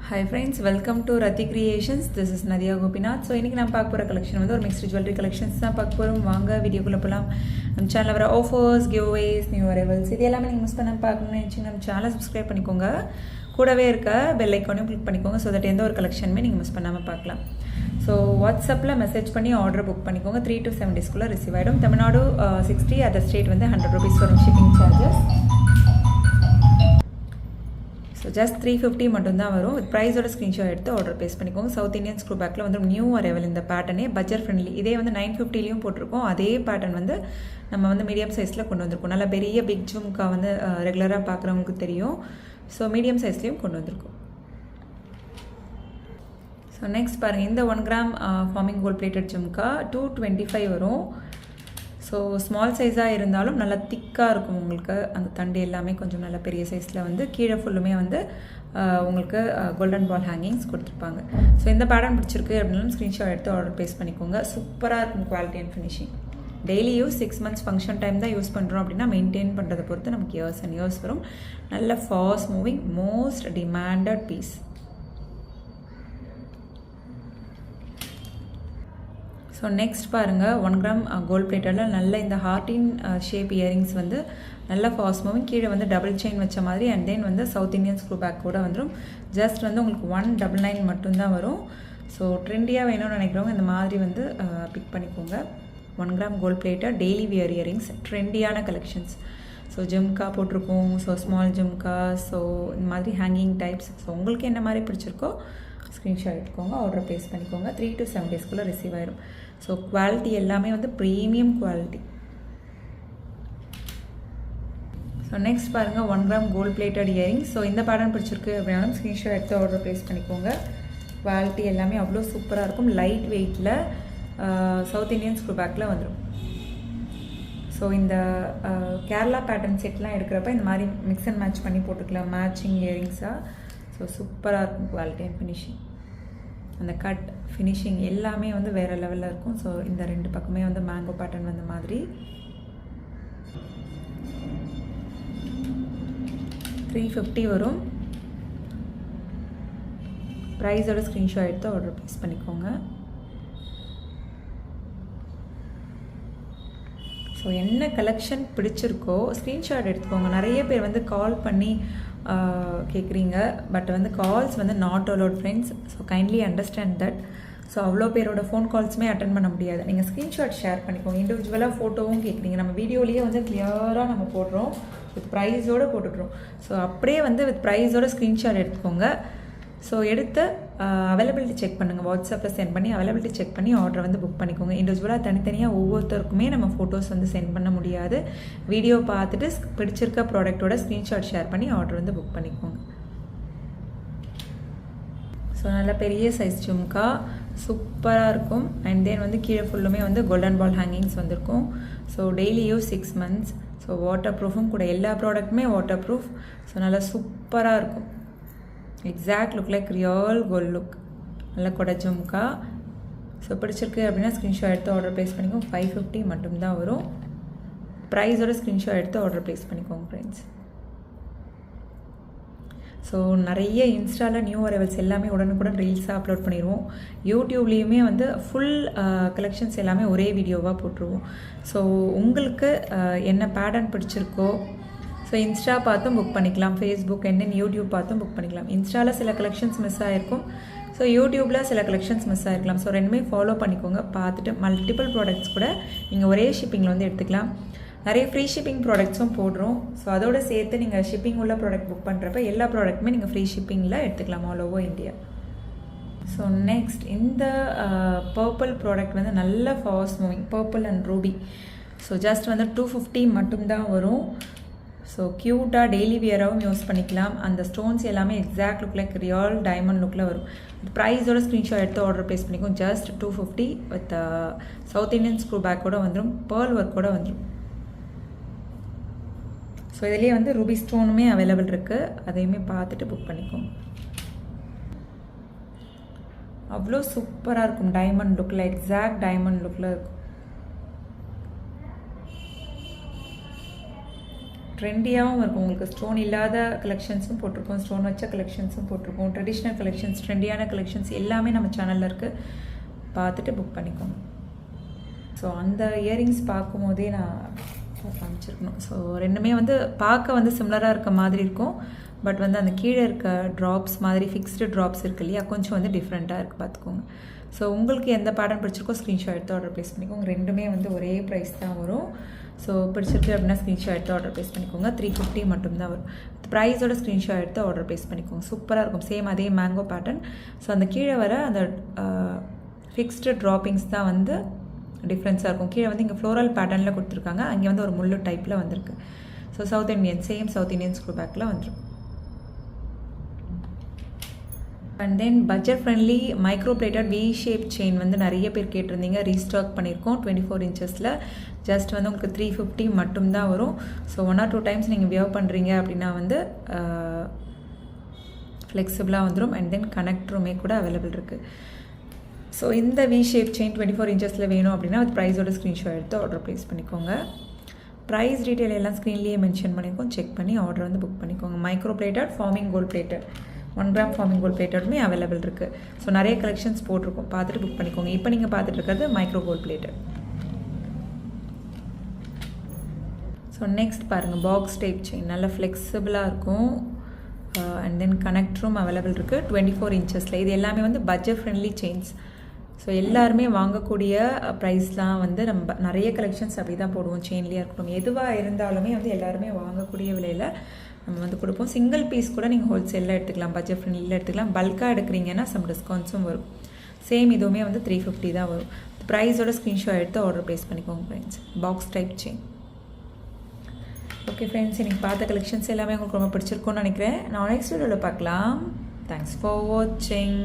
Hi friends, welcome to Rati Creations. This is Nadia Gopinath. So இன்னைக்கு நான் பார்க்க போற கலெக்ஷன் வந்து ஒரு மிக்ஸ்டு ஜுவல்லரி கலெக்ஷன்ஸ் தான் பார்க்க போறோம். வாங்க வீடியோக்குள்ள போலாம். நம்ம சேனல்ல வர ஆஃபர்ஸ், கிவ்அவேஸ், நியூ அரைவல்ஸ் இது எல்லாமே நீங்க மிஸ் பண்ணாம பார்க்கணும்னு நினைச்சீங்க நம்ம சேனலை சப்ஸ்கிரைப் பண்ணிக்கோங்க. கூடவே இருக்க பெல் ஐகானையும் கிளிக் பண்ணிக்கோங்க so that எந்த ஒரு கலெக்ஷனுமே நீங்க மிஸ் பண்ணாம பார்க்கலாம். ஸோ வாட்ஸ்அப்பில் மெசேஜ் பண்ணி ஆர்டர் புக் பண்ணிக்கோங்க. 3 to 7 daysக்குள்ளே ரிசீவ் ஆகிடும். தமிழ்நாடு 60, அதர் ஸ்டேட் வந்து 100 rupees வரும் ஷிப்பிங் சார்ஜஸ். ஸோ ஜஸ்ட் 350 மட்டும்தான் வரும். வித் ப்ரைஸோட ஸ்க்ரீன்ஷாட் எடுத்து ஆர்டர் பேஸ் பண்ணிக்கோங்க. சவுத் இந்தியன் ஸ்க்ரூ பேக்கில் வந்து நியூ அரைவல் இந்த பேட்டர்னே பட்ஜெட் ஃப்ரெண்ட்லி. இதே வந்து 950லையும் போட்டிருக்கோம். அதே பேட்டர்ன் வந்து நம்ம வந்து மீடியம் சைஸில் கொண்டு வந்திருக்கோம். நல்லா பெரிய பிக் ஜும்கா வந்து ரெகுலராக பார்க்குறவங்களுக்கு தெரியும். ஸோ மீடியம் சைஸ்லேயும் கொண்டு வந்திருக்கோம். ஸோ நெக்ஸ்ட் பாருங்கள், இந்த 1 gram forming gold plated jhumka 225 வரும். ஸோ ஸ்மால் சைஸாக இருந்தாலும் நல்லா திக்காக இருக்கும். உங்களுக்கு அந்த தண்டு எல்லாமே கொஞ்சம் நல்ல பெரிய சைஸில் வந்து கீழே ஃபுல்லுமே வந்து உங்களுக்கு கோல்டன் பால் ஹேங்கிங்ஸ் கொடுத்துருப்பாங்க. ஸோ இந்த பேட்டர்ன் பிடிச்சிருக்கு அப்படின்னாலும் ஸ்க்ரீன்ஷாட் எடுத்து ஆர்டர் பேஸ் பண்ணிக்கோங்க. சூப்பராக இருக்கும் quality and finishing. Daily use 6 months function time தான் யூஸ் பண்ணுறோம் அப்படின்னா மெயின்டைன் பண்ணுறதை பொறுத்து நமக்கு இயர்ஸ் அண்ட் இயர்ஸ் வரும். நல்ல fast moving most demanded piece. So next பாருங்கள், 1 gram கோல்ட் பிளேட்டடில் நல்ல இந்த ஹார்டின் ஷேப் இயரிங்ஸ் வந்து நல்ல ஃபாஸ்ட் மூவிங். கீழே வந்து டபுள் செயின் வச்ச மாதிரி அண்ட் தென் வந்து சவுத் இந்தியன் ஸ்க்ரூ பேக் கூட வந்துடும். ஜஸ்ட் வந்து உங்களுக்கு 199 மட்டும்தான் வரும். ஸோ ட்ரெண்டியாக வேணும்னு நினைக்கிறவங்க இந்த மாதிரி வந்து பிக் பண்ணிக்கோங்க. 1 gram gold plated daily wear earrings, ட்ரெண்டியான கலெக்ஷன்ஸ். ஸோ ஜும்கா போட்டிருக்கோம். ஸோ ஸ்மால் ஜும்கா, ஸோ இந்த மாதிரி ஹேங்கிங் டைப்ஸ். ஸோ உங்களுக்கு என்ன மாதிரி பிடிச்சிருக்கோ ஸ்க்ரீன்ஷாட் எடுத்துக்கோங்க, ஆர்டர் ப்ளேஸ் பண்ணிக்கோங்க. 3 to 7 daysக்குள்ளே ரிசீவ் ஆயிடும். ஸோ குவாலிட்டி எல்லாமே வந்து ப்ரீமியம் குவாலிட்டி. ஸோ நெக்ஸ்ட் பாருங்கள், 1 gram gold plated earrings. So இந்த பேட்டர்ன் பிடிச்சிருக்கு அப்படின்னாலும் ஸ்க்ரீன்ஷாட் எடுத்து ஆர்டர் ப்ளேஸ் பண்ணிக்கோங்க. குவாலிட்டி எல்லாமே அவ்வளோ சூப்பராக இருக்கும். லைட் வெயிட்டில் சவுத் இந்தியன் ஸ்க்ரூ பேக்கில் வந்துடும். ஸோ இந்த கேரளா பேட்டர்ன் செட்லாம் எடுக்கிறப்ப இந்த மாதிரி மிக்ஸ் அண்ட் மேட்ச் பண்ணி போட்டுக்கலாம், மேட்சிங் இயரிங்ஸாக. ஸோ சூப்பராக இருக்கும் குவாலிட்டி அண்ட் ஃபினிஷிங். அந்த கட் ஃபினிஷிங் எல்லாமே வந்து வேறு லெவலில் இருக்கும். ஸோ இந்த 2 பக்கமே வந்து மேங்கோ பேட்டர்ன் வந்த மாதிரி 350 வரும். ப்ரைஸோட ஸ்க்ரீன்ஷாட் எடுத்து ஆர்டர் ப்ளேஸ் பண்ணிக்கோங்க. ஸோ என்ன கலெக்ஷன் பிடிச்சிருக்கோ ஸ்க்ரீன்ஷாட் எடுத்துக்கோங்க. நிறைய பேர் வந்து கால் பண்ணி கேட்குறீங்க, பட் வந்து கால்ஸ் வந்து not allowed friends. So kindly understand that. So அவ்வளோ பேரோட ஃபோன் கால்ஸுமே அட்டன் பண்ண முடியாது. நீங்கள் ஸ்க்ரீன்ஷாட் ஷேர் பண்ணிக்கோங்க. இண்டிவிஜுவலாக ஃபோட்டோவும் கேட்குறீங்க. நம்ம வீடியோலேயே வந்து கிளியராக நம்ம போடுறோம், வித் ப்ரைஸோடு போட்டுட்றோம். ஸோ அப்படியே வந்து வித் ப்ரைஸோட ஸ்க்ரீன்ஷாட் எடுத்துக்கோங்க. ஸோ எடுத்து அவைலபிலிட்டி செக் பண்ணுங்கள். வாட்ஸ்அப்பில் சென்ட் பண்ணி அவைலபிலிட்டி செக் பண்ணி ஆர்டரை வந்து புக் பண்ணிக்கோங்க. இண்டிவிஜுவலாக தனித்தனியாக ஒவ்வொருத்தருக்குமே நம்ம ஃபோட்டோஸ் வந்து சென்ட் பண்ண முடியாது. வீடியோ பார்த்துட்டு பிடிச்சிருக்க ப்ராடக்ட்டோட ஸ்க்ரீன்ஷாட் ஷேர் பண்ணி ஆர்டர் வந்து புக் பண்ணிக்கோங்க. ஸோ நல்ல பெரிய சைஸ் ஜும்கா சூப்பராக இருக்கும். அண்ட் தென் வந்து கீழே ஃபுல்லுமே வந்து கோல்டன் பால் ஹேங்கிங்ஸ் வந்திருக்கும். So daily use 6 months. So water ப்ரூஃபும் கூட, எல்லா ப்ராடக்ட்டுமே வாட்டர் ப்ரூஃப். ஸோ நல்லா சூப்பராக இருக்கும். Exact look like real gold look. நல்ல கொடை ஜும்கா. ஸோ பிடிச்சிருக்கு அப்படின்னா ஸ்க்ரீன்ஷாட் எடுத்து ஆர்டர் ப்ளேஸ் பண்ணிக்கோங்க. 550 மட்டும்தான் வரும். ப்ரைஸோட ஸ்க்ரீன்ஷாட் எடுத்து ஆர்டர் ப்ளேஸ் பண்ணிக்கோங்க ஃப்ரெண்ட்ஸ். ஸோ நிறைய இன்ஸ்டாவில் நியூ அரைவல்ஸ் எல்லாமே உடனுக்குடன் ரீல்ஸாக அப்லோட் பண்ணிடுவோம். யூடியூப்லேயுமே வந்து ஃபுல் கலெக்ஷன்ஸ் எல்லாமே ஒரே வீடியோவாக போட்டுருவோம். ஸோ உங்களுக்கு என்ன பேட்டர்ன் பிடிச்சிருக்கோ ஸோ இன்ஸ்டா பார்த்தும் புக் பண்ணிக்கலாம், ஃபேஸ்புக் அண்ட் தென் யூடியூப் பார்த்தும் புக் பண்ணிக்கலாம். இன்ஸ்டாவில் சில கலெக்ஷன்ஸ் மிஸ் ஆகிருக்கும். ஸோ யூடியூப்பில் சில கலெக்ஷன்ஸ் மிஸ் ஆகிருக்கலாம். ஸோ ரெண்டுமே ஃபாலோ பண்ணிக்கோங்க. பார்த்துட்டு மல்டிபிள் ப்ராடக்ட்ஸ் கூட நீங்கள் ஒரே ஷிப்பிங்கில் வந்து எடுத்துக்கலாம். நிறைய ஃப்ரீ ஷிப்பிங் ப்ராடக்ட்ஸும் போடுறோம். ஸோ அதோடு சேர்த்து நீங்கள் ஷிப்பிங் உள்ள ப்ராடக்ட் புக் பண்ணுறப்ப எல்லா ப்ராடக்ட்டுமே நீங்கள் ஃப்ரீ ஷிப்பிங்கில் எடுத்துக்கலாம் all over India. So next இந்த பர்பிள் ப்ராடக்ட் வந்து நல்ல fast moving, purple and Ruby. So just வந்து 250 மட்டும்தான் வரும். ஸோ க்யூட்டாக டெய்லி வியராகவும் யூஸ் பண்ணிக்கலாம். அந்த ஸ்டோன்ஸ் எல்லாமே exact look like real diamond லுக்கில் வரும். ப்ரைஸோட ஸ்க்ரீன்ஷாட் எடுத்து ஆர்டர் ப்ளேஸ் பண்ணிக்கும். Just 250 with South Indian screw பேக்கோடு வந்துடும், பேர்ல் ஒர்க்கோடு வந்துடும். ஸோ இதுலேயே வந்து ரூபி ஸ்டோனுமே அவைலபிள் இருக்குது. அதையுமே பார்த்துட்டு புக் பண்ணிக்கோங்க. அவ்வளோ சூப்பராக இருக்கும். டைமண்ட் லுக்கில், எக்ஸாக்ட் டைமண்ட் லுக்கில் இருக்கும். ட்ரெண்டியாகவும் இருக்கும். உங்களுக்கு ஸ்டோன் இல்லாத கலெக்ஷன்ஸும் போட்டிருக்கோம், ஸ்டோன் வச்ச கலெக்ஷன்ஸும் போட்டிருக்கோம், ட்ரெடிஷ்னல் கலெக்ஷன்ஸ், ட்ரெண்டியான கலெக்ஷன்ஸ் எல்லாமே நம்ம சேனலில் இருக்குது. பார்த்துட்டு புக் பண்ணிக்கோங்க. ஸோ அந்த இயரிங்ஸ் பார்க்கும்போதே நான் காமிச்சிருக்கணும். ஸோ ரெண்டுமே வந்து பார்க்க வந்து சிமிலராக இருக்க மாதிரி இருக்கும். பட் வந்து அந்த கீழே இருக்க ட்ராப்ஸ் மாதிரி ஃபிக்ஸ்டு ட்ராப்ஸ் இருக்கு இல்லையா, கொஞ்சம் வந்து டிஃப்ரெண்ட்டாக இருக்குது, பார்த்துக்கோங்க. ஸோ உங்களுக்கு எந்த பேட்டர்ன் பிடிச்சிருக்கோ ஸ்க்ரீன்ஷாட் எடுத்து ஆர்டர் ப்ளேஸ் பண்ணிக்கோங்க. ரெண்டுமே வந்து ஒரே ப்ரைஸ் தான் வரும். ஸோ பிடிச்சிருக்கு அப்படின்னா ஸ்க்ரீன்ஷாட் எடுத்து ஆர்டர் ப்ளேஸ் பண்ணிக்கோங்க. 350 மட்டும்தான் வரும். ப்ரைஸோட ஸ்க்ரீன்ஷாட் எடுத்து ஆர்டர் ப்ளேஸ் பண்ணிக்கோங்க. சூப்பராக இருக்கும். சேம் அதே மேங்கோ பேட்டர்ன். ஸோ அந்த கீழே வர அந்த ஃபிக்ஸ்டு ட்ராப்பிங்ஸ் தான் வந்து டிஃப்ரென்ஸாக இருக்கும். கீழே வந்து இங்கே ஃப்ளோரல் பேட்டர்னில் கொடுத்துருக்காங்க, அங்கே வந்து ஒரு முள்ளு டைப்பில் வந்திருக்கு. So south Indian, same south Indian screw பேக்கில் வந்துடும். And then budget friendly micro plated we shape chain வந்து நிறைய பேர் கேட்டிருந்தீங்க. ரீஸ்டாக் பண்ணியிருக்கோம் 24 இன்ச்சஸில். ஜஸ்ட் வந்து உங்களுக்கு 350 மட்டும்தான் வரும். ஸோ 1 or 2 டைம்ஸ் நீங்கள் வியர் பண்ணுறீங்க அப்படின்னா வந்து ஃப்ளெக்சிபிளாக வந்துடும். அண்ட் தென் கனெக்டருமே கூட அவைலபிள் இருக்குது. ஸோ இந்த வி ஷேப் செயின் 24 இன்ச்சஸில் வேணும் அப்படின்னா அது ப்ரைஸோட ஸ்க்ரீன்ஷாட் எடுத்து ஆர்டர் ப்ளேஸ் பண்ணிக்கோங்க. ப்ரைஸ் டீட்டெயில் எல்லாம் ஸ்க்ரீன்லேயே மென்ஷன் பண்ணியிருக்கோம். செக் பண்ணி ஆர்டர் வந்து புக் பண்ணிக்கோங்க. Micro plated forming gold plated 1 gram forming gold பிளேட்டடுமே அவைலபிள் இருக்குது. ஸோ நிறைய கலெக்ஷன்ஸ் போட்டிருக்கோம், பார்த்துட்டு புக் பண்ணிக்கோங்க. இப்போ நீங்கள் பார்த்துட்டு இருக்கிறது micro gold plated. So next பாருங்கள், பாக்ஸ் டைப் செயின் நல்லா ஃப்ளெக்சிபிளாக இருக்கும். அண்ட் தென் கனெக்டரும் அவைலபிள் இருக்குது 24 இன்ச்சஸில். இது எல்லாமே வந்து பட்ஜெட் ஃப்ரெண்ட்லி செயின்ஸ். ஸோ எல்லாருமே வாங்கக்கூடிய ப்ரைஸ்லாம் வந்து நம்ம நிறைய கலெக்ஷன்ஸ் அப்படி தான் போடுவோம். செயின்லேயே இருக்கட்டும், எதுவாக இருந்தாலுமே வந்து எல்லாருமே வாங்கக்கூடிய விலையில் நம்ம வந்து கொடுப்போம். சிங்கிள் பீஸ் கூட நீங்கள் ஹோல்சேலில் எடுத்துக்கலாம், பட்ஜெட் ஃப்ரெண்ட்லியில் எடுத்துக்கலாம். பல்காக எடுக்கிறீங்கன்னா சம் டிஸ்கவுண்ட்ஸும் வரும். சேம் இதுவுமே வந்து 350 தான் வரும். ப்ரைஸோட ஸ்க்ரீன்ஷாட் எடுத்து ஆர்டர் ப்ளேஸ் பண்ணிக்கோங்க friends. Box type chain. Okay friends, எனக்கு பார்த்த கலெக்ஷன்ஸ் எல்லாமே உங்களுக்கு ரொம்ப பிடிச்சிருக்கும்னு நினைக்கிறேன். நான் நெக்ஸ்ட் வீடியோவில் பார்க்கலாம். தேங்க்ஸ் ஃபார் வாட்சிங்.